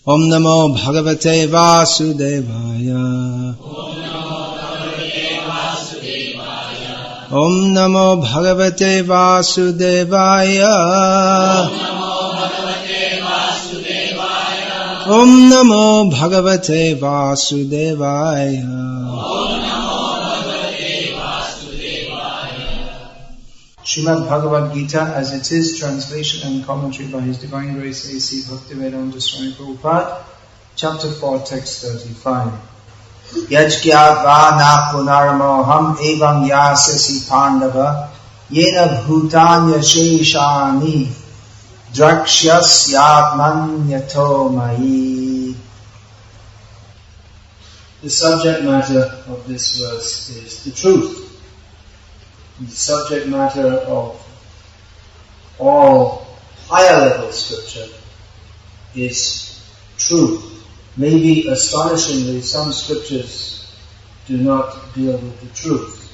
Om Namo Bhagavate Vasudevaya. Om Namo Bhagavate Vasudevaya. Om Namo Bhagavate Vasudevaya. Srimad Bhagavad-gita as it is, translation and commentary by His Divine Grace A.C. Bhakti Swami Prabhupada, Chapter 4, Text 35. Yajgyatva na punaramoham evam yasasi pandava yena bhutanya sheshani drakshasyatmanyato mahi. The subject matter of this verse is the truth. The subject matter of all higher level scripture is truth. Maybe astonishingly, some scriptures do not deal with the truth.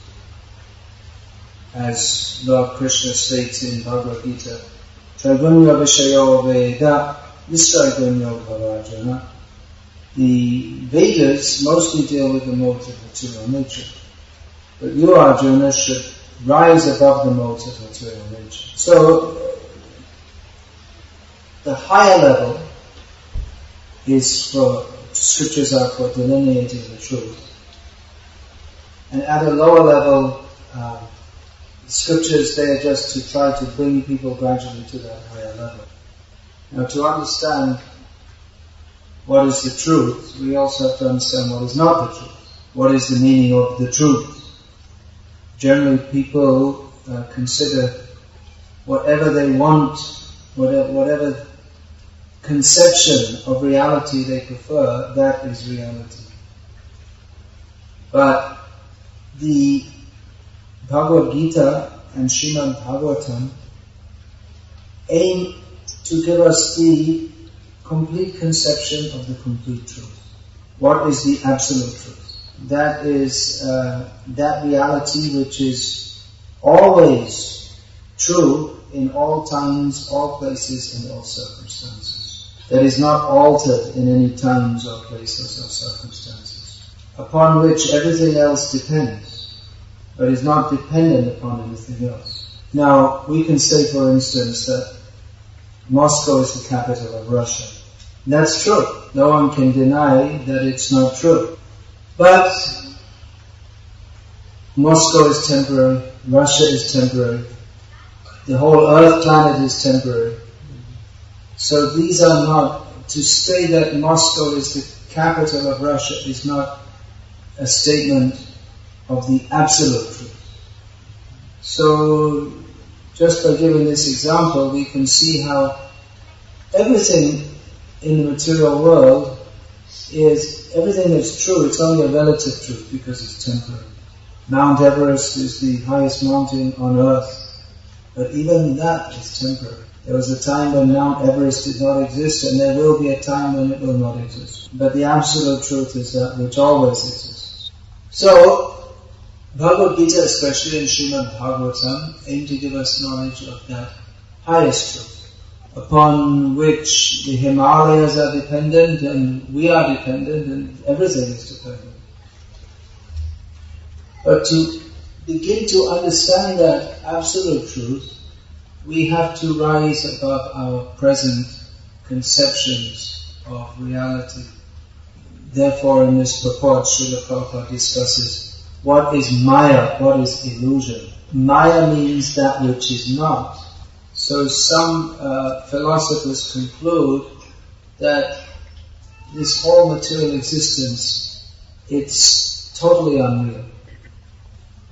As Lord Krishna states in Bhagavad-gita, Traigunya Vishayo Veda Nistraigunya Bhavajana. The Vedas mostly deal with the modes of material nature. But you, Arjuna, should rise above the modes of material nature. So, the higher level is for, scriptures are for delineating the truth. And at a lower level, scriptures, they are just to try to bring people gradually to that higher level. Now, to understand what is the truth, we also have to understand what is not the truth. What is the meaning of the truth? Generally, people consider whatever they want, whatever conception of reality they prefer, that is reality. But the Bhagavad-gita and Srimad Bhagavatam aim to give us the complete conception of the complete truth. What is the absolute truth? That is that reality which is always true in all times, all places, and all circumstances. That is not altered in any times or places or circumstances. Upon which everything else depends, but is not dependent upon anything else. Now, we can say, for instance, that Moscow is the capital of Russia. That's true. No one can deny that it's not true. But Moscow is temporary, Russia is temporary, the whole earth planet is temporary. So these are not, to say that Moscow is the capital of Russia is not a statement of the absolute truth. So just by giving this example, we can see how everything in the material world is, everything that's true, it's only a relative truth because it's temporary. Mount Everest is the highest mountain on earth, but even that is temporary. There was a time when Mount Everest did not exist, and there will be a time when it will not exist. But the absolute truth is that which always exists. So, Bhagavad-gita, especially in Srimad Bhagavatam, aim to give us knowledge of that highest truth, upon which the Himalayas are dependent, and we are dependent, and everything is dependent. But to begin to understand that absolute truth, we have to rise above our present conceptions of reality. Therefore, in this purport, Srila Prabhupada discusses what is Maya, what is illusion. Maya means that which is not. So some philosophers conclude that this whole material existence, it's totally unreal.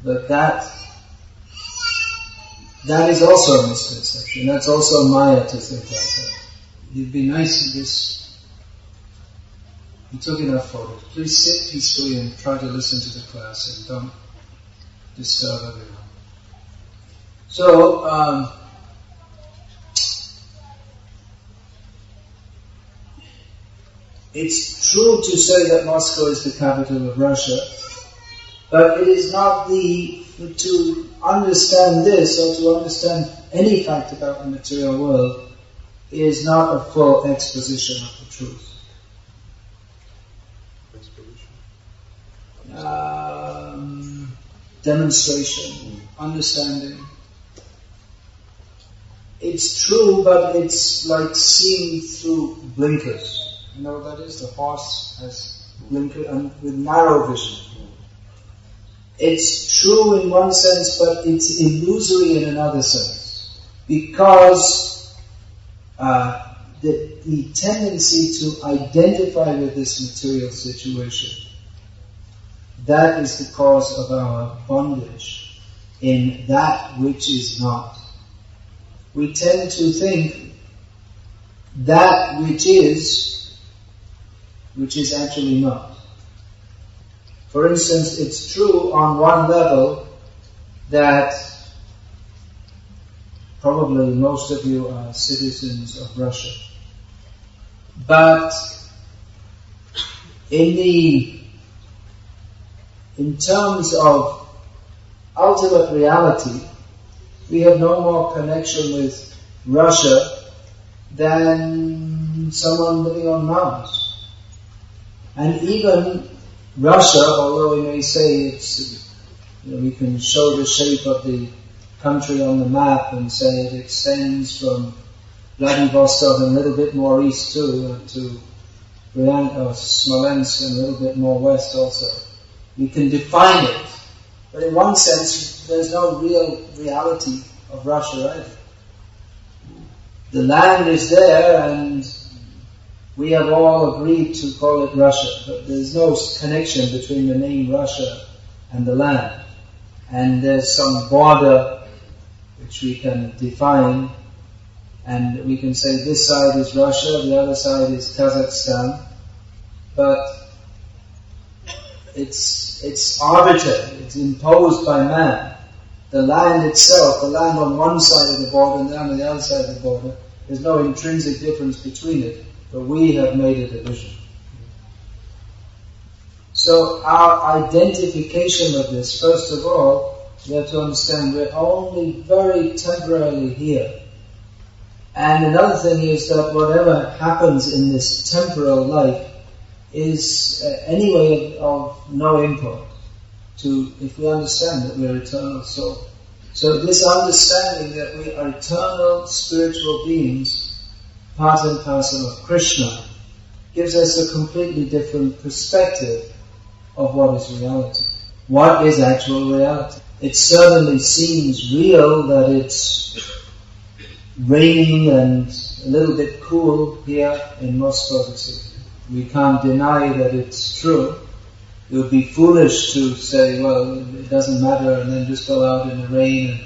But that is also a misconception. That's also Maya to think like that. It'd be nice if this... You took enough photos. Please sit peacefully and try to listen to the class and don't disturb everyone. So, it's true to say that Moscow is the capital of Russia, but it is not to understand this or to understand any fact about the material world is not a full exposition of the truth. demonstration, understanding. It's true, but it's like seeing through blinkers. You know what that is? The horse has blinkers and with narrow vision. It's true in one sense, but it's illusory in another sense. Because the tendency to identify with this material situation, that is the cause of our bondage in that which is not. We tend to think that which is actually not. For instance, it's true on one level that probably most of you are citizens of Russia. But in terms of ultimate reality, we have no more connection with Russia than someone living on Mars. And even Russia, although we may say it's, we can show the shape of the country on the map and say it extends from Vladivostok and a little bit more east too, to Smolensk and a little bit more west also. We can define it. But in one sense, there's no real reality of Russia either. The land is there and we have all agreed to call it Russia, but there's no connection between the name Russia and the land. And there's some border which we can define, and we can say this side is Russia, the other side is Kazakhstan, but it's arbitrary, it's imposed by man. The land itself, the land on one side of the border and the land on the other side of the border, there's no intrinsic difference between it, but we have made a division. So our identification of this, first of all, we have to understand we're only very temporarily here. And another thing is that whatever happens in this temporal life is anyway of no import to if we understand that we're eternal soul. So this understanding that we are eternal spiritual beings, part and parcel of Krishna, gives us a completely different perspective of what is reality. What is actual reality? It certainly seems real that it's raining and a little bit cool here in Moscow city. We can't deny that it's true. It would be foolish to say, well, it doesn't matter, and then just go out in the rain and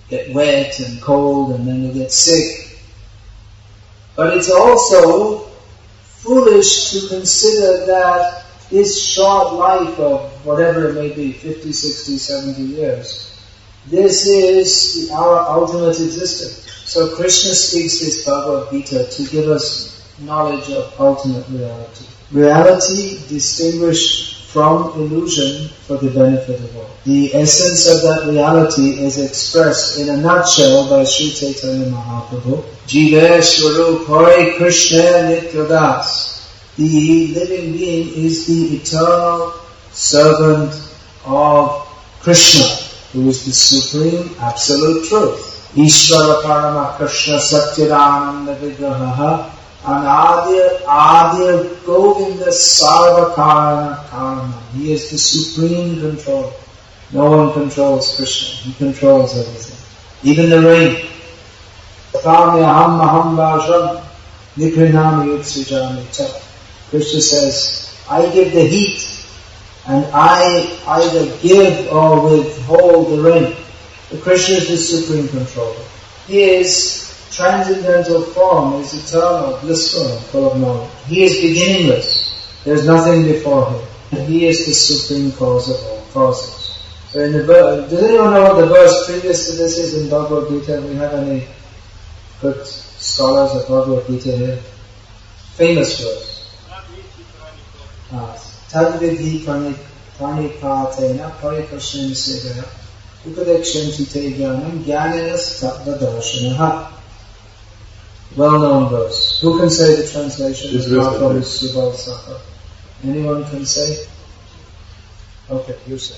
get wet and cold and then you'll get sick. But it's also foolish to consider that this short life of whatever it may be, 50, 60, 70 years, this is our ultimate existence. So Krishna speaks this Bhagavad-gita to give us knowledge of ultimate reality. Reality distinguished from illusion for the benefit of all. The essence of that reality is expressed in a nutshell by Sri Chaitanya Mahaprabhu. Jiva Swarupai Krishna Nityadas. The living being is the eternal servant of Krishna, who is the supreme absolute truth. Ishvara Parama Krishna Satchidananda Vigraha Anadir Govinda Sarvakarana Karma. He is the supreme controller. No one controls Krishna. He controls everything. Even the rain. Krishna says, I give the heat and I either give or withhold the rain. But Krishna is the supreme controller. His transcendental form is eternal, blissful, and full of knowledge. He is beginningless. There is nothing before him. And he is the supreme cause of all causes. So in the verse, does anyone know what the verse previous to this is in Bhagavad-gita? Do we have any good scholars of Bhagavad-gita here? Famous verse. Tadvidhi pranipatena parikashena segaya upadekshanti te jnanam jnanenas tattva. Well-known verse. Who can say the translation? This verse. Anyone can say? Okay, you say.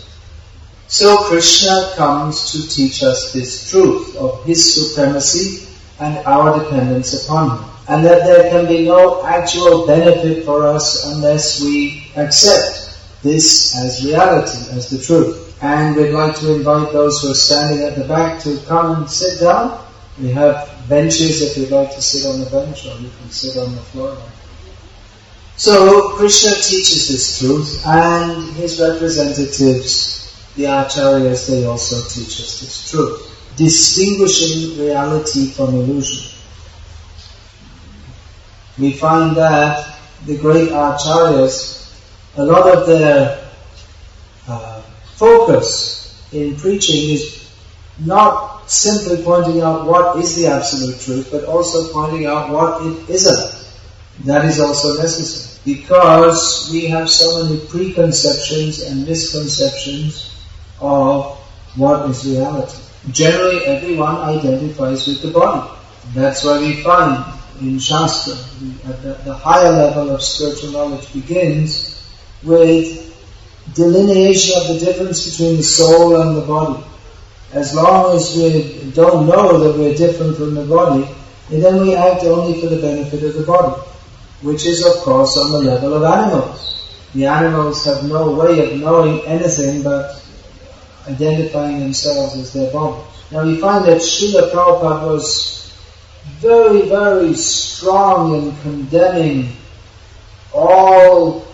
So Krishna comes to teach us this truth of His supremacy and our dependence upon Him. And that there can be no actual benefit for us unless we accept this as reality, as the truth. And we'd like to invite those who are standing at the back to come and sit down. We have benches if you'd like to sit on the bench, or you can sit on the floor. So Krishna teaches this truth, and his representatives, the acharyas, they also teach us this truth, distinguishing reality from illusion. We find that the great acharyas, a lot of their focus in preaching is not simply pointing out what is the absolute truth, but also pointing out what it isn't. That is also necessary, because we have so many preconceptions and misconceptions of what is reality. Generally, everyone identifies with the body. That's why we find in Shastra, the higher level of spiritual knowledge begins with delineation of the difference between the soul and the body. As long as we don't know that we're different from the body, and then we act only for the benefit of the body, which is of course on the level of animals. The animals have no way of knowing anything but identifying themselves as their body. Now we find that Srila Prabhupada was very, very strong in condemning all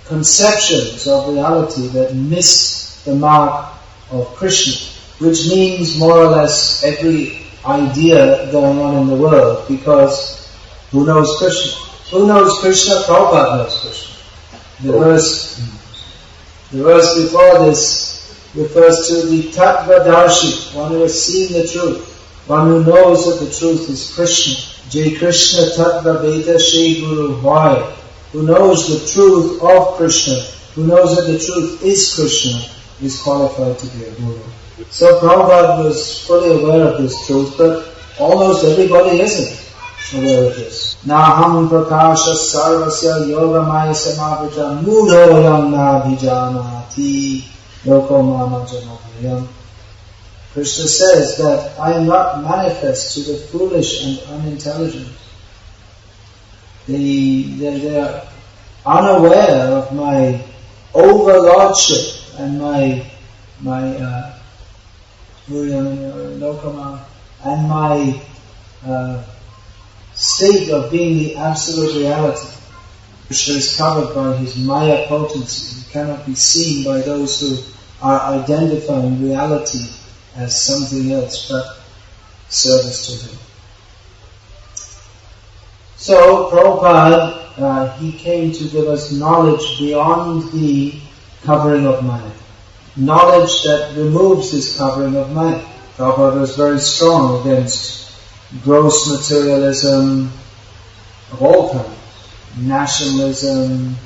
conceptions of reality that miss the mark of Krishna, which means more or less every idea going on in the world, because who knows Krishna? Who knows Krishna? Prabhupada knows Krishna. The verse before this refers to the Tattvadarshi, one who has seen the truth, one who knows that the truth is Krishna. Jai Krishna Tattva Veda Shri Guru Hoy, who knows the truth of Krishna, who knows that the truth is Krishna, is qualified to be a guru. So Prabhupada was fully aware of this truth, but almost everybody isn't aware of this. Naham prakasha sarvasya yogamaya samavijam mudoyam nabhijanati loko mama janabhayam. Krishna says that I am not manifest to the foolish and unintelligent. They are unaware of my overlordship and my state of being the absolute reality. Krishna is covered by his Maya potency. He cannot be seen by those who are identifying reality as something else but service to him. So Prabhupada, he came to give us knowledge beyond the covering of Maya. Knowledge that removes this covering of Maya. Prabhupada was very strong against gross materialism of all kinds. Nationalism,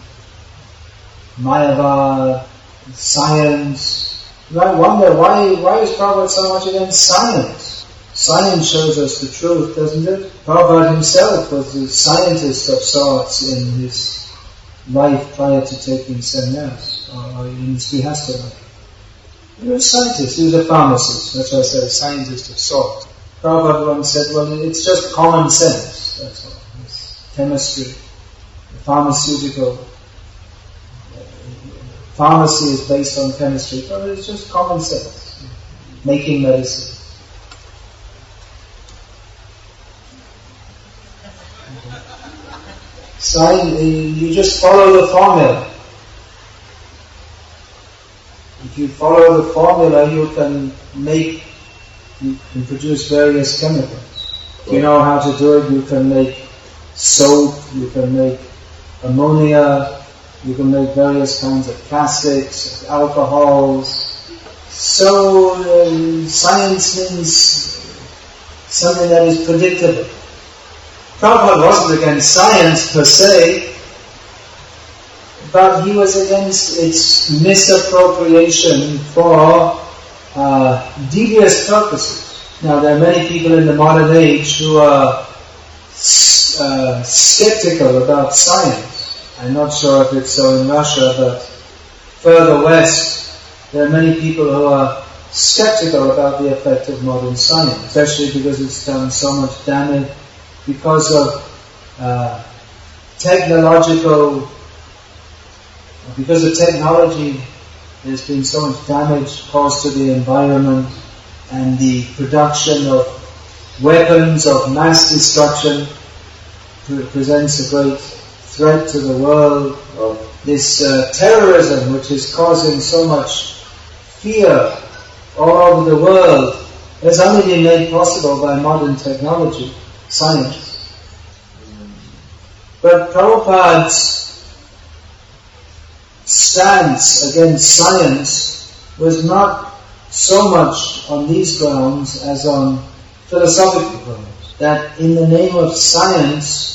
Mayavad, science. You might wonder, why is Prabhupada so much against science? Science shows us the truth, doesn't it? Prabhupada himself was a scientist of sorts in his life prior to taking sannyas, or in his grihastha life. He was a scientist, he was a pharmacist, that's why I said a scientist of sorts. Prabhupada once said, well, it's just common sense, that's all. It's chemistry, the pharmaceutical, pharmacy is based on chemistry, but it's just common sense, making medicine. You just follow the formula. If you follow the formula, you can produce various chemicals. If you know how to do it, you can make soap, you can make ammonia, you can make various kinds of plastics, alcohols. So science means something that is predictable. Prabhupada wasn't against science per se, but he was against its misappropriation for devious purposes. Now, there are many people in the modern age who are skeptical about science. I'm not sure if it's so in Russia, but further west, there are many people who are skeptical about the effect of modern science, especially because it's done so much damage, because of technology. There's been so much damage caused to the environment, and the production of weapons of mass destruction presents a great threat to the world. This terrorism, which is causing so much fear all over the world, has only been made possible by modern technology, science. But Prabhupada's stance against science was not so much on these grounds as on philosophical grounds, that in the name of science,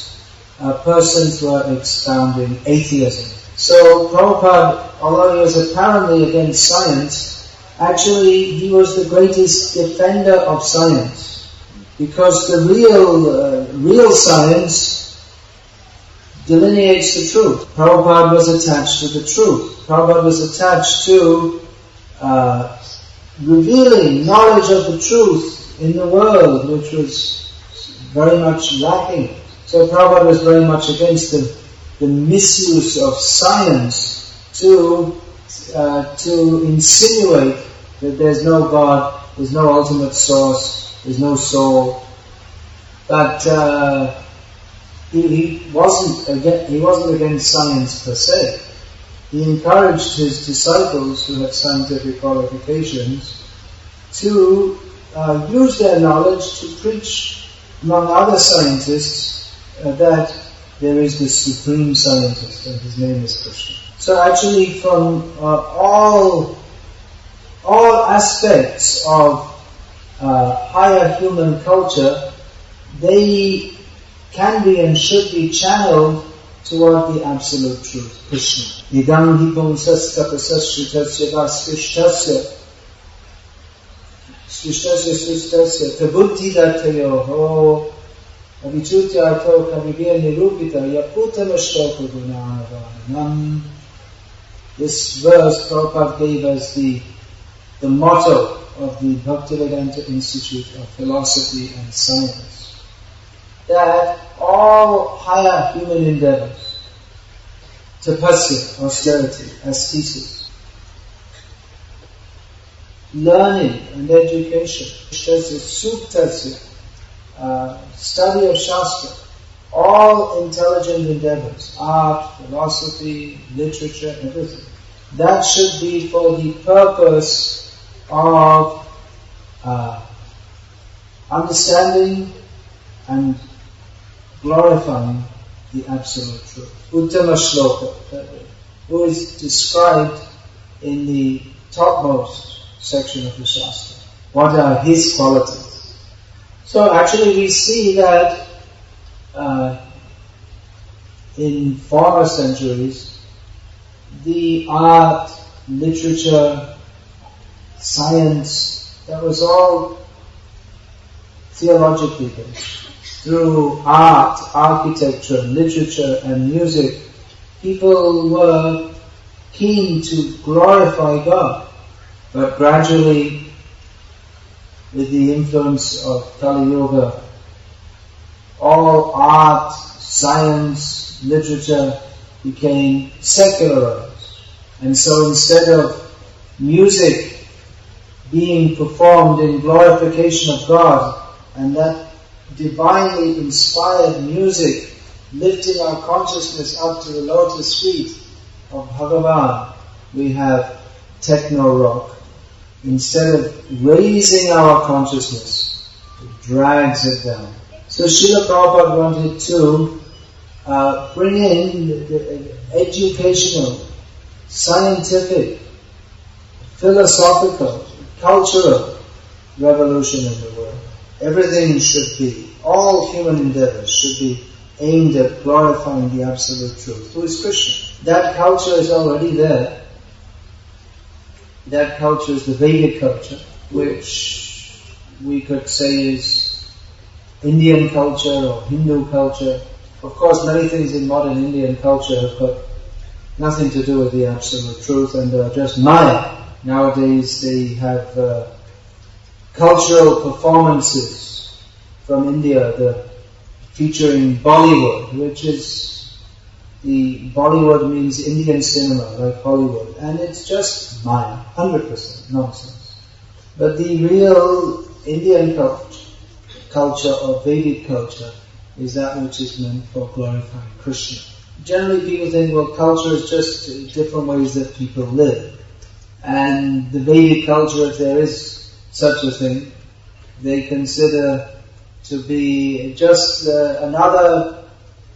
persons were expounding atheism. So Prabhupada, although he was apparently against science, actually he was the greatest defender of science, because the real science delineates the truth. Prabhupada was attached to the truth. Prabhupada was attached to revealing knowledge of the truth in the world, which was very much lacking. So Prabhupada was very much against the misuse of science to insinuate that there's no God, there's no ultimate source, there's no soul. But he wasn't against science per se. He encouraged his disciples who had scientific qualifications to use their knowledge to preach among other scientists that there is this supreme scientist and his name is Krishna. So actually from all aspects of higher human culture, they can be and should be channeled toward the absolute truth, Krishna. Idam hi pumsas tapasas shritasya vaskishtasya shritasya tabuddhi datayoho avichutyartho kavivya nirupita yaputam ashtoka gunanavanam. This verse Prabhupada gave as the motto of the Bhaktivedanta Institute of Philosophy and Science, that all higher human endeavors, tapasya, austerity, ascesis, learning and education, suktasya, study of Shastra, all intelligent endeavors, art, philosophy, literature, everything, that should be for the purpose of understanding and glorifying the absolute truth. Uttama Shloka, who is described in the topmost section of the Shastra. What are his qualities? So actually we see that in former centuries, the art, literature, science, that was all theologically based. Through art, architecture, literature and music, people were keen to glorify God. But gradually, with the influence of Kali Yuga, all art, science, literature became secularized. And so instead of music being performed in glorification of God, and that divinely inspired music lifting our consciousness up to the lotus feet of Bhagavan, we have techno rock. Instead of raising our consciousness, it drags it down. So Srila Prabhupada wanted to bring in the educational, scientific, philosophical, cultural revolution in the world. Everything should be, all human endeavors should be aimed at glorifying the absolute truth, who is Krishna. That culture is already there. That culture is the Vedic culture, which we could say is Indian culture or Hindu culture. Of course, many things in modern Indian culture have got nothing to do with the absolute truth, and just Maya. Nowadays they have cultural performances from India featuring Bollywood, which is, the Bollywood means Indian cinema, like Hollywood, and it's just Maya, 100% nonsense. But the real Indian culture or Vedic culture is that which is meant for glorifying Krishna. Generally people think, well, culture is just different ways that people live. And the Vedic culture, if there is such a thing, they consider to be just another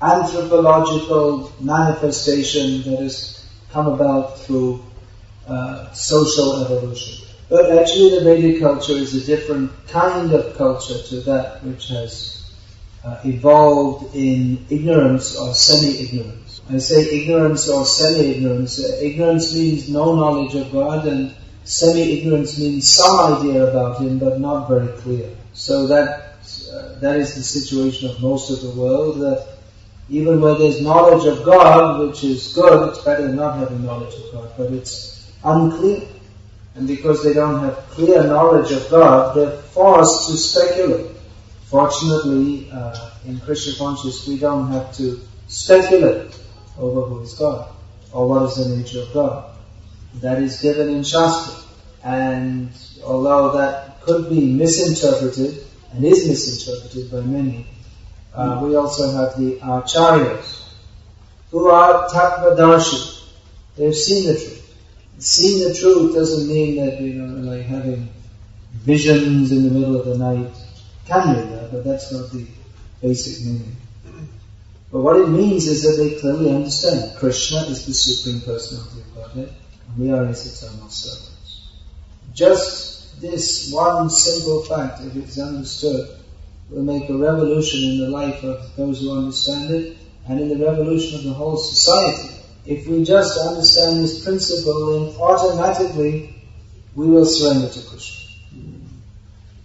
anthropological manifestation that has come about through social evolution. But actually the Vedic culture is a different kind of culture to that which has evolved in ignorance or semi-ignorance. I say ignorance or semi-ignorance. Ignorance means no knowledge of God, and semi-ignorance means some idea about Him but not very clear. So that is the situation of most of the world, that even where there's knowledge of God, which is good, it's better than not having knowledge of God, but it's unclear. And because they don't have clear knowledge of God, they're forced to speculate. Fortunately, in Krishna consciousness, we don't have to speculate over who is God, or what is the nature of God. That is given in Shastra. And although that could be misinterpreted, and is misinterpreted by many, we also have the Acharyas, who are Tattvadarshi. They've seen the truth. Seeing the truth doesn't mean that, like having visions in the middle of the night. Can be that, but that's not the basic meaning. But what it means is that they clearly understand Krishna is the Supreme Personality of Godhead, and we are His eternal servants. Just this one simple fact, if it's understood, will make a revolution in the life of those who understand it, and in the revolution of the whole society. If we just understand this principle, then automatically we will surrender to Krishna.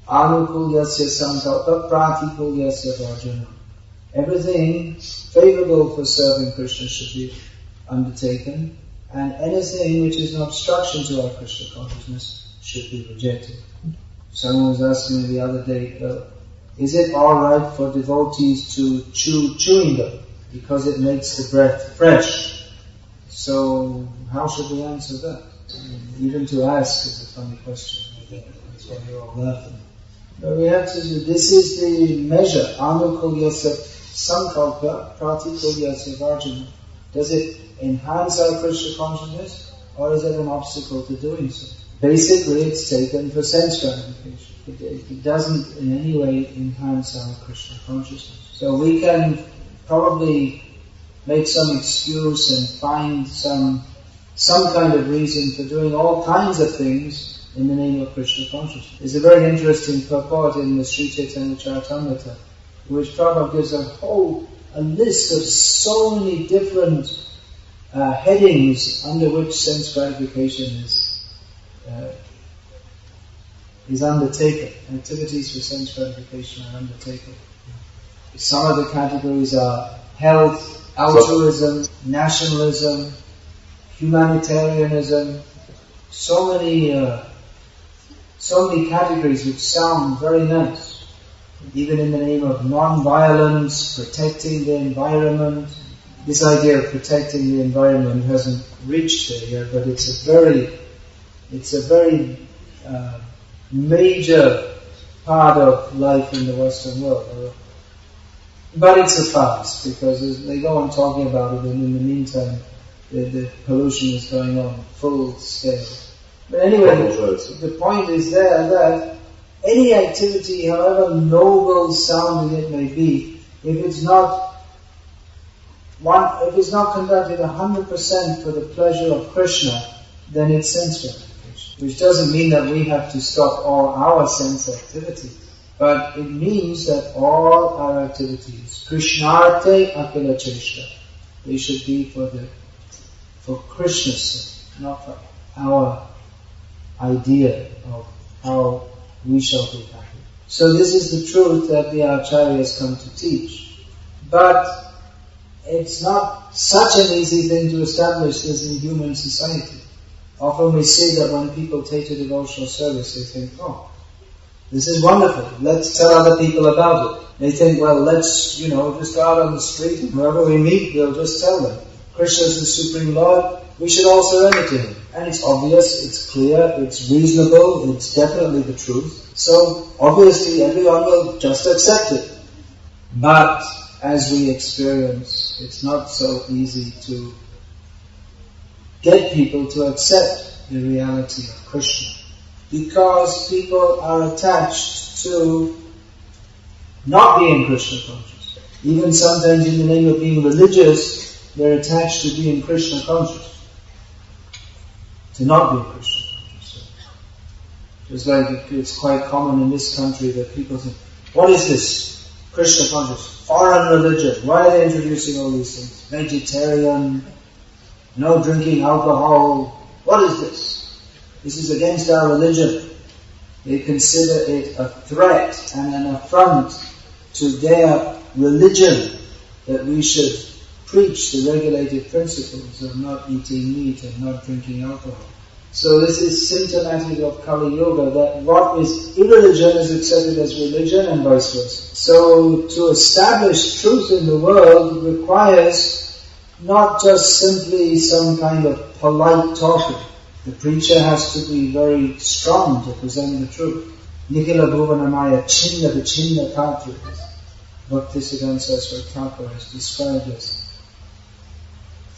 Anukulyasya sankalpa pratikulyasya varjana. Everything favorable for serving Krishna should be undertaken, and anything which is an obstruction to our Krishna consciousness should be rejected. Someone was asking me the other day, is it alright for devotees to chew chewing gum because it makes the breath fresh? So how should we answer that? Even to ask is a funny question. That's why you're all laughing. But we have to do, this is the measure. Anukulyasya sankalpa pratikulyasya varjana. Does it enhance our Krishna consciousness, or is it an obstacle to doing so? Basically, it's taken for sense gratification. It doesn't in any way enhance our Krishna consciousness. So we can probably make some excuse and find some kind of reason for doing all kinds of things in the name of Krishna consciousness. There's a very interesting purport in the Sri Chaitanya Charitamrita, which Prabhupada gives a list of so many different headings under which sense gratification is undertaken. Activities for sense gratification are undertaken. Some of the categories are health, altruism, nationalism, humanitarianism, so many categories which sound very nice. Even in the name of non-violence, protecting the environment. This idea of protecting the environment hasn't reached there yet, but it's a very major part of life in the Western world. But it's a farce, because they go on talking about it, and in the meantime, the pollution is going on full scale. But anyway, the point is there that any activity, however noble sounding it may be, if it's not conducted 100% for the pleasure of Krishna, then it's sense gratification. Which doesn't mean that we have to stop all our sense activity. But it means that all our activities, Krishnarte akila cheshta, they should be for Krishna's sake, not for our idea of how we shall be happy. So this is the truth that the Acharyas come to teach. But it's not such an easy thing to establish this in human society. Often we see that when people take to devotional service, they think, oh, this is wonderful, let's tell other people about it. They think, well, let's, just go out on the street and wherever we meet, we'll just tell them. Krishna is the Supreme Lord, we should all surrender to Him. And it's obvious, it's clear, it's reasonable, it's definitely the truth. So, obviously, everyone will just accept it. But, as we experience, it's not so easy to get people to accept the reality of Krishna. Because people are attached to not being Krishna conscious. Even sometimes in the name of being religious, they're attached to being Krishna conscious. To not be Krishna conscious. Just like it's quite common in this country that people think, what is this? Krishna conscious, foreign religion. Why are they introducing all these things? Vegetarian, no drinking alcohol. What is this? This is against our religion. They consider it a threat and an affront to their religion that we should preach the regulated principles of not eating meat and not drinking alcohol. So this is symptomatic of Kali Yuga, that what is irreligion is accepted as religion and vice versa. So to establish truth in the world requires not just simply some kind of polite talking. The preacher has to be very strong to present the truth. Nikila Bhuvanamaya Chinna Vichinna Patri, Bhakti Saraswati Thakur has described this.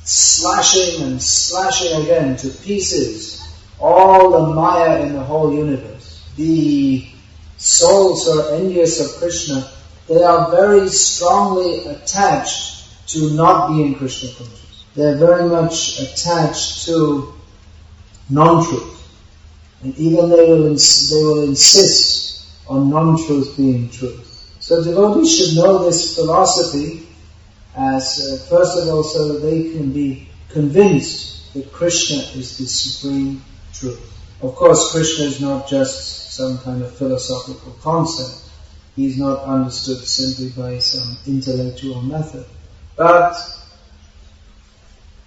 Slashing and slashing again to pieces all the Maya in the whole universe. The souls who are envious of Krishna, they are very strongly attached to not being Krishna conscious. They are very much attached to non-truth. And even they will insist on non-truth being truth. So devotees should know this philosophy as, first of all, so that they can be convinced that Krishna is the supreme truth. Of course, Krishna is not just some kind of philosophical concept. He is not understood simply by some intellectual method. But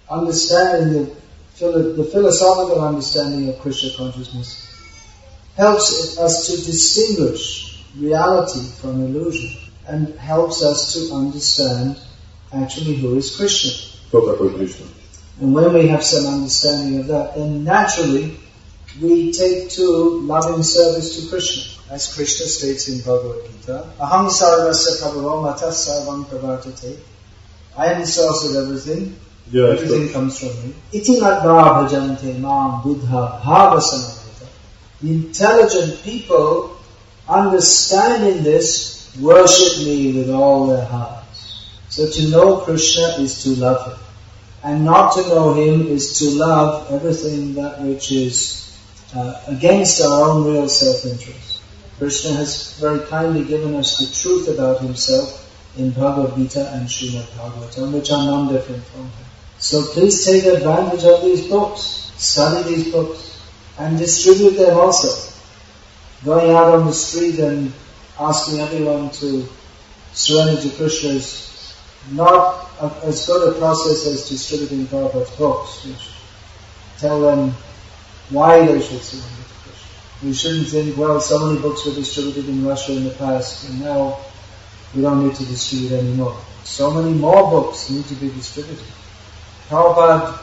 understanding the philosophical understanding of Krishna consciousness helps us to distinguish reality from illusion and helps us to understand actually who is Krishna. And when we have some understanding of that, then naturally we take to loving service to Krishna. As Krishna states in Bhagavad-gita, Aham sarvasya prabhavo matah sarvam pravartate. I am the source of everything. Everything comes from me. Iti madhva bhajante mam buddha bhava samaveta. The intelligent people, understanding this, worship me with all their hearts. So to know Krishna is to love Him. And not to know Him is to love everything that which is against our own real self-interest. Krishna has very kindly given us the truth about Himself in Bhagavad-gita and Srimad Bhagavatam, which are non-different from Him. So please take advantage of these books, study these books, and distribute them also. Going out on the street and asking everyone to surrender to Krishna is not as good a process as distributing Prabhupada's books, which tell them why they should surrender to Krishna. We shouldn't think, well, so many books were distributed in Russia in the past, and now we don't need to distribute anymore. So many more books need to be distributed. Prabhupada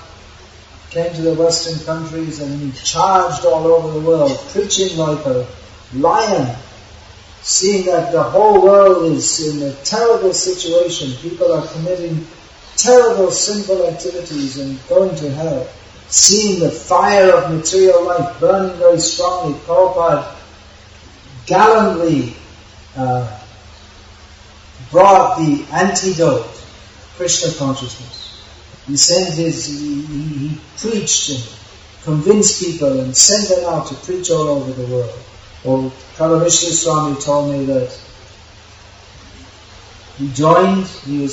came to the Western countries and he charged all over the world, preaching like a lion, seeing that the whole world is in a terrible situation. People are committing terrible sinful activities and going to hell. Seeing the fire of material life burning very strongly, Prabhupada gallantly brought the antidote, Krishna consciousness. He preached and convinced people and sent them out to preach all over the world. Or Kalavishnu Swami told me that he joined, he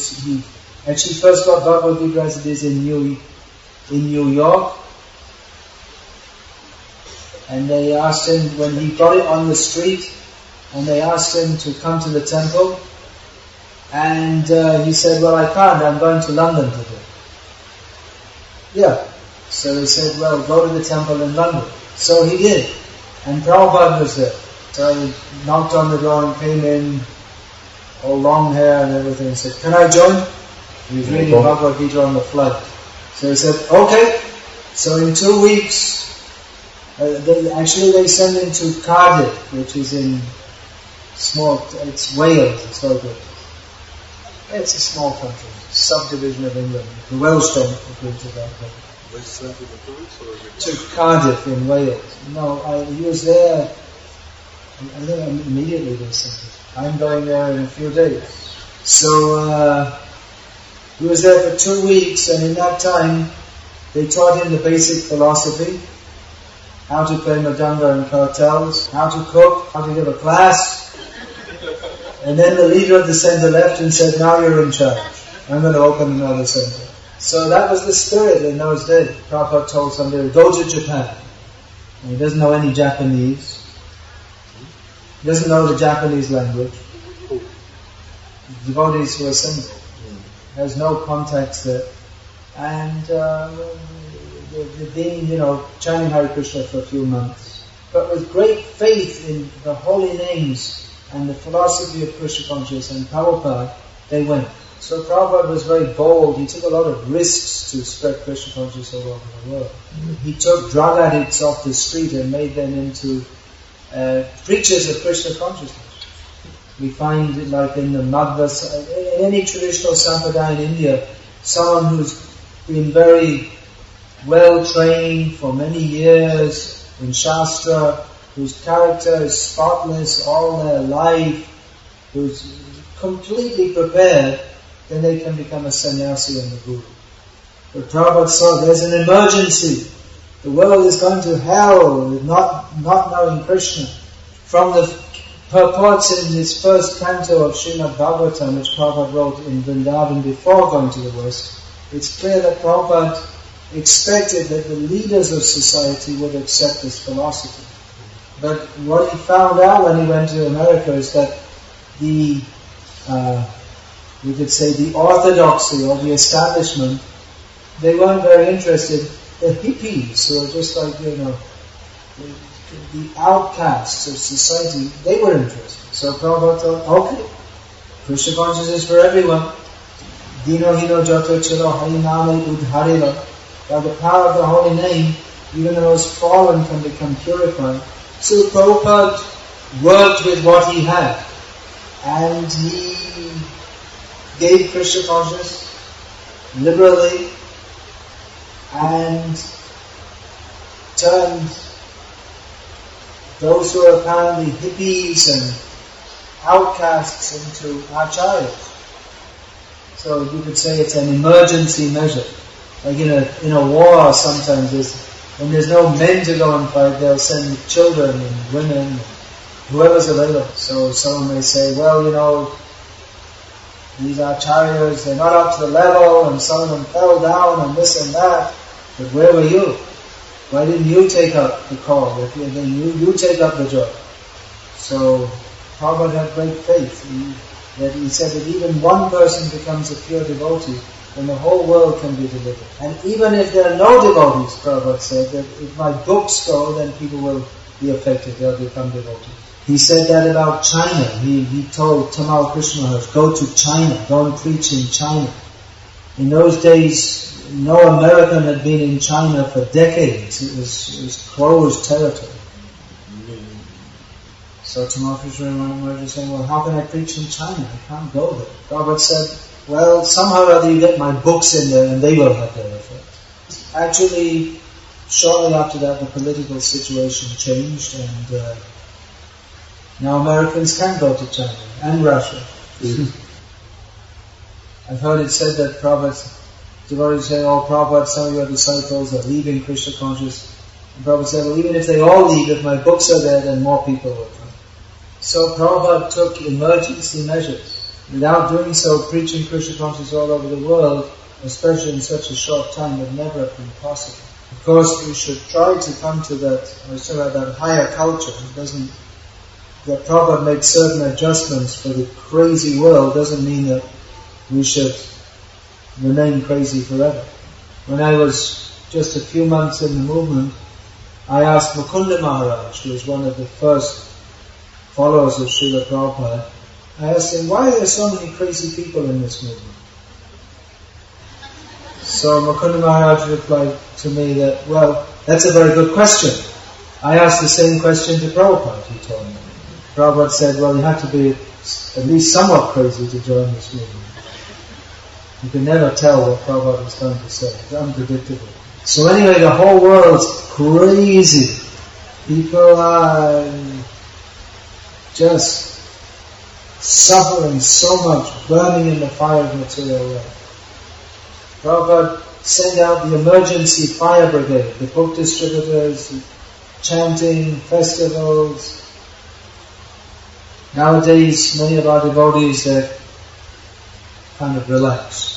actually first got Bhagavad-gita as it is in New York. And they asked him, when he got it on the street, and they asked him to come to the temple, And he said, well, I can't, I'm going to London today. Yeah. So they said, well, go to the temple in London. So he did. And Prabhupada was there. So he knocked on the door and came in, all long hair and everything, and said, can I join? He was reading Bhagavad-gita on the flight. So he said, okay. So in 2 weeks, they sent him to Cardiff, which is in it's Wales, it's very good. It's a small country, subdivision of England. The Welsh don't agree to that. They sent him to Cardiff in Wales. No, he was there, I think immediately they sent him. I'm going there in a few days. So he was there for 2 weeks, and in that time they taught him the basic philosophy, how to play madanga in cartels, how to cook, how to give a class. And then the leader of the center left and said, now you're in charge. I'm going to open another center. So that was the spirit in those days. Prabhupada told somebody, go to Japan. And he doesn't know any Japanese. He doesn't know the Japanese language. Devotees who are simple. Has no contacts there. And they've been, chanting Hare Krishna for a few months. But with great faith in the holy names and the philosophy of Krishna consciousness and Prabhupada, they went. So Prabhupada was very bold. He took a lot of risks to spread Krishna consciousness all over the world. He took drug addicts off the street and made them into preachers of Krishna consciousness. We find it like in the Madhvas, in any traditional sampradaya in India, someone who's been very well trained for many years in Shastra, whose character is spotless all their life, who's completely prepared, then they can become a sannyasi and a guru. But Prabhupada saw there's an emergency. The world is going to hell with not knowing Krishna. From the purports in his first canto of Srimad Bhagavatam, which Prabhupada wrote in Vrindavan before going to the West, it's clear that Prabhupada expected that the leaders of society would accept this philosophy. But what he found out when he went to America is that the orthodoxy or the establishment, they weren't very interested. The hippies, who are just like, the outcasts of society, they were interested. So Prabhupada thought, okay, Krishna consciousness is for everyone. Dino hino jato chilo hariname udharila. By the power of the holy name, even the most fallen can become purified. So Prabhupada worked with what he had. And he gave Krishna consciousness liberally and turned those who are apparently hippies and outcasts into acharyas. So you could say it's an emergency measure. Like in a war sometimes, when there's no men to go and fight, they'll send children and women and whoever's available. So someone may say, well, these acharyas, they're not up to the level, and some of them fell down and this and that. But where were you? Why didn't you take up the call? Then you take up the job. So Prabhupada had great faith. He said that even one person becomes a pure devotee, then the whole world can be delivered. And even if there are no devotees, Prabhupada said, that if my books go, then people will be affected, they'll become devotees. He said that about China. He told Tamal Krishna Maharaj, go to China, go and preach in China. In those days, no American had been in China for decades. It was closed territory. So Tamal Krishna Maharaj was saying, well, how can I preach in China? I can't go there. Prabhupada said, well, somehow or other you get my books in there and they will have their effect. Actually, shortly after that, the political situation changed, and now Americans can go to China and Russia. I've heard it said that Prabhupada, devotees say, oh Prabhupada, some of your disciples are leaving Krishna consciousness. And Prabhupada said, well, even if they all leave, if my books are there, then more people will come. So Prabhupada took emergency measures. Without doing so, preaching Krishna consciousness all over the world, especially in such a short time, would never have been possible. Of course, we should try to come to that higher culture. It doesn't that Prabhupada made certain adjustments for the crazy world doesn't mean that we should remain crazy forever. When I was just a few months in the movement, I asked Mukunda Maharaj, who was one of the first followers of Srila Prabhupada, I asked him, why are there so many crazy people in this movement? So Mukunda Maharaj replied to me that, well, that's a very good question. I asked the same question to Prabhupada, he told me. Prabhupada said, well, you have to be at least somewhat crazy to join this movement. You can never tell what Prabhupada is going to say. It's unpredictable. So anyway, the whole world's crazy. People are just suffering so much, burning in the fire of material life. Prabhupada sent out the emergency fire brigade, the book distributors, chanting, festivals. Nowadays, many of our devotees, they're kind of relaxed.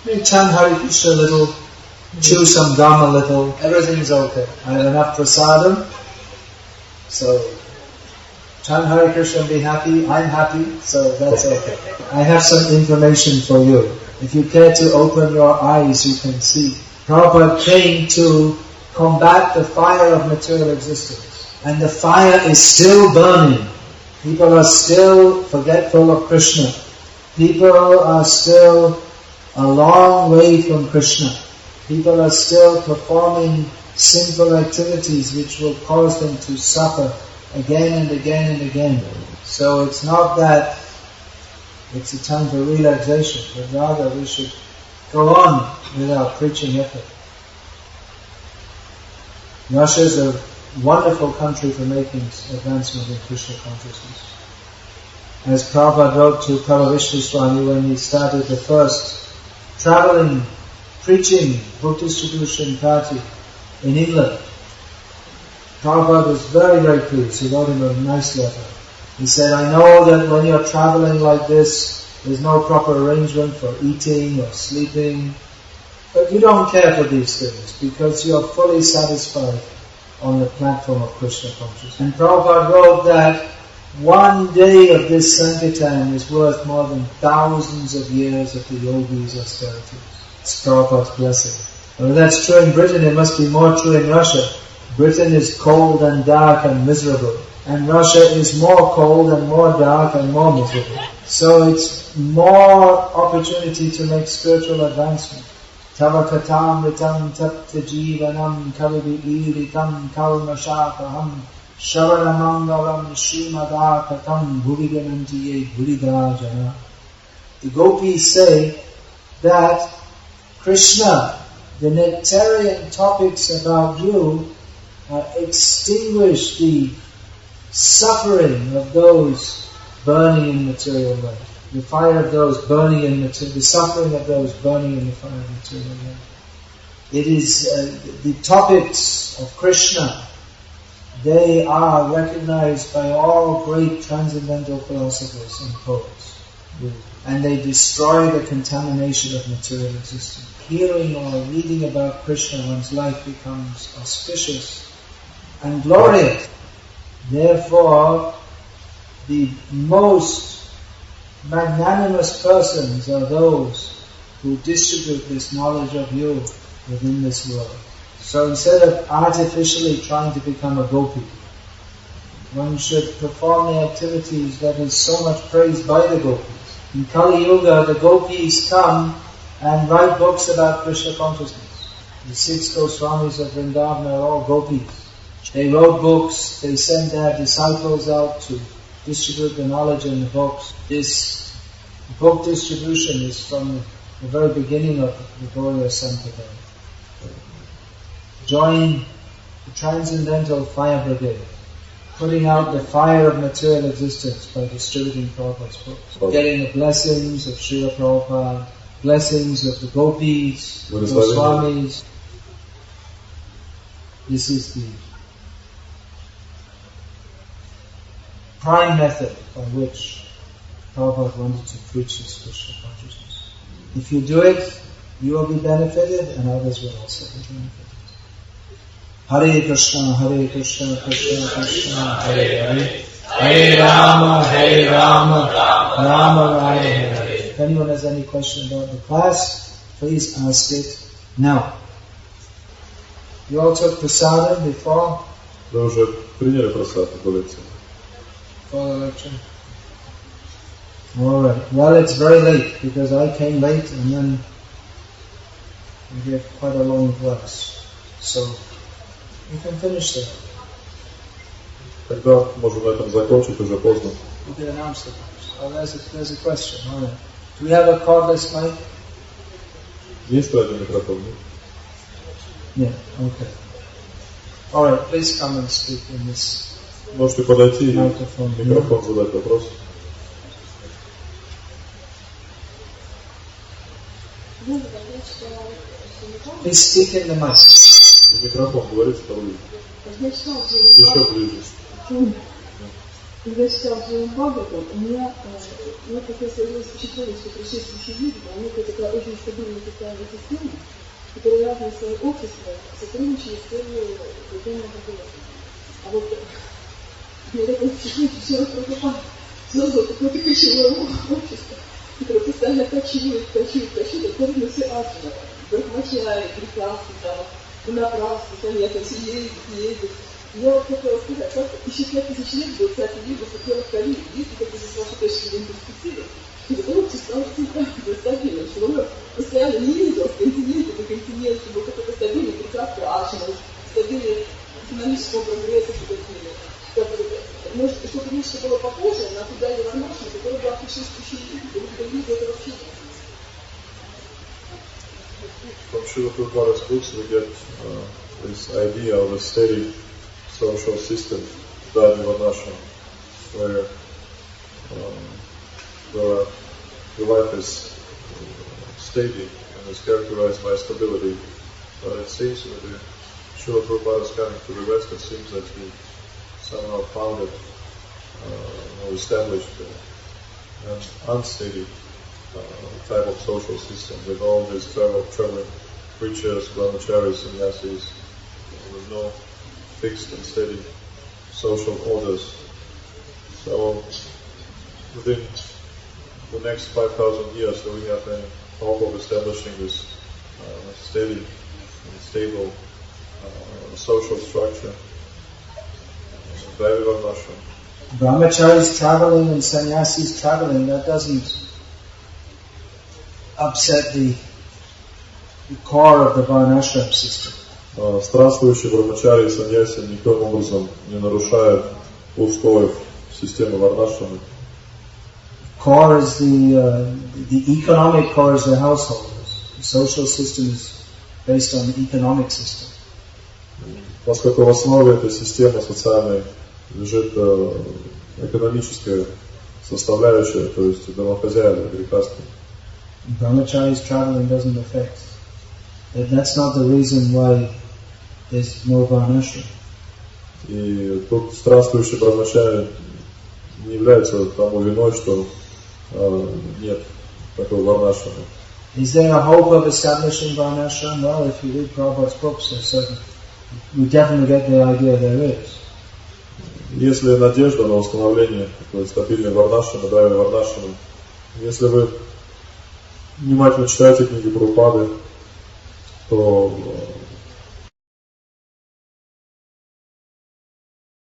We chant Hare Krishna a little, chew some gum a little, everything's okay. I have enough prasadam, so chant Hare Krishna and be happy, I'm happy, so that's okay. I have some information for you. If you care to open your eyes, you can see. Prabhupada came to combat the fire of material existence. And the fire is still burning. People are still forgetful of Krishna. People are still a long way from Krishna. People are still performing sinful activities which will cause them to suffer again and again and again. So it's not that it's a time for relaxation, but rather we should go on with our preaching effort. Russia is a wonderful country for making advancement in Krishna consciousness. As Prabhupada wrote to Kalavishnu Swami when he started the first traveling, preaching, book distribution party in England, Prabhupada was very, very pleased. He wrote him a nice letter. He said, I know that when you're traveling like this, there's no proper arrangement for eating or sleeping, but you don't care for these things because you're fully satisfied on the platform of Krishna consciousness. And Prabhupada wrote that one day of this Sankirtan is worth more than thousands of years of the yogis' austerities. It's Prabhupada's blessing. Well, that's true in Britain, it must be more true in Russia. Britain is cold and dark and miserable. And Russia is more cold and more dark and more miserable. So it's more opportunity to make spiritual advancement. Tava katam ritam tapta jivanam kaliviiritam kalmashapaham shavanamangalam srimadakatam bhuviganantiye bhuridajana. The gopis say that Krishna, the nectarian topics about you, extinguish the suffering of those burning in material life. The fire of those burning in material, the suffering of those burning in the fire of material life. It is the topics of Krishna. They are recognized by all great transcendental philosophers and poets, and they destroy the contamination of material existence. Hearing or reading about Krishna, one's life becomes auspicious and glorious. Therefore, the most magnanimous persons are those who distribute this knowledge of you within this world. So instead of artificially trying to become a gopi, one should perform the activities that is so much praised by the gopis. In Kali Yuga, the gopis come and write books about Krishna consciousness. The 6 Goswamis of Vrindavan are all gopis. They wrote books, they sent their disciples out to distribute the knowledge in the books. This book distribution is from the very beginning of the Gaudiya Sampradaya. Join the Transcendental Fire Brigade, putting out the fire of material existence by distributing Prabhupada's books. Getting the blessings of Srila Prabhupada, blessings of the gopis, the Goswamis. This is the prime method by which Prabhupada wanted to preach this Krishna consciousness. If you do it, you will be benefited and others will also be benefited. Hare Krishna, Krishna Krishna, Hare Hare, Hare Rama, Rama Rama, Hare. If anyone has any question about the class, please ask it now. You all took prasadam before? Вы уже приняли просад до лекции? For the lecture? Alright. Well, it's very late because I came late and then we get quite a long class. So, you can finish that. Тогда можем на этом закончить, уже поздно. You can announce the class. Oh, there's a question. Alright. Do we have a cordless mic? Есть радио микрофон? Yeah, okay. Alright, please come and speak in this. Можете подойти и микрофон задать вопрос. Please speak in the mic. Микрофон, говорите по-ближе. Еще ближе. Когда читал Бхагавату, у меня такое сложилось впечатление, что предшествующие люди, у них такая очень стабильная социальная система, которые разные свои общества сотрудничали с целью ведения Бхагавату. А вот мне такое впечатление, что все Прабхупада создал какое-то кочевое общество, которое постоянно кочует, особенно все астры, Брахмачари, Викаса, Винопрасты, конечно, все ездят. Я вот хотела сказать, как еще 5000 лет был царь Юга, хотела в Калии, если как из вашей точки зрения перспективы, это общество стабильно, что оно постоянно не ездил с континента до континента, был какой-то стабильный прекрасный аршин, стабильный экономического прогресса, может, что-то нечто было похоже на туда или Варнашина, которое было предшествующее люди, потому что люди это вообще нет. From Srila Prabhupada's books we get this idea of a steady social system, Dharma Varnashram, where the life is steady and is characterized by stability. But it seems that the Srila Prabhupada is coming to the West, it seems that he somehow founded or established an unsteady type of social system with all these traveling preachers, brahmacharis, sannyasis, with no fixed and steady social orders. So within the next 5,000 years, do we have any hope of establishing this steady and stable social structure? Brahmacharis traveling and sannyasis traveling, that doesn't upset the core of the Varnashram system. Странствующие брахмачари и саньяси никаким образом не нарушают устоев системы Варнашрамы. Core is the economic core is the householders. The social system is based on the economic system. Поскольку в основе этой системы социальной лежит экономическая составляющая, то есть домохозяева, грехастные. Brahmachari's traveling doesn't affect. That's not the reason why there's no Varnashram. И тут странствующий брахмачари не является тому виной, что нет такого Varnashram. Is there a hope of establishing Varnashram? Well, if you read Prabhupada's books, there's certain. You definitely get the idea there is. Если надежда на установление такой стабильной Варнашрамы, дайвы Варнашрамы, если вы внимательно читаете книги Прабхупады, то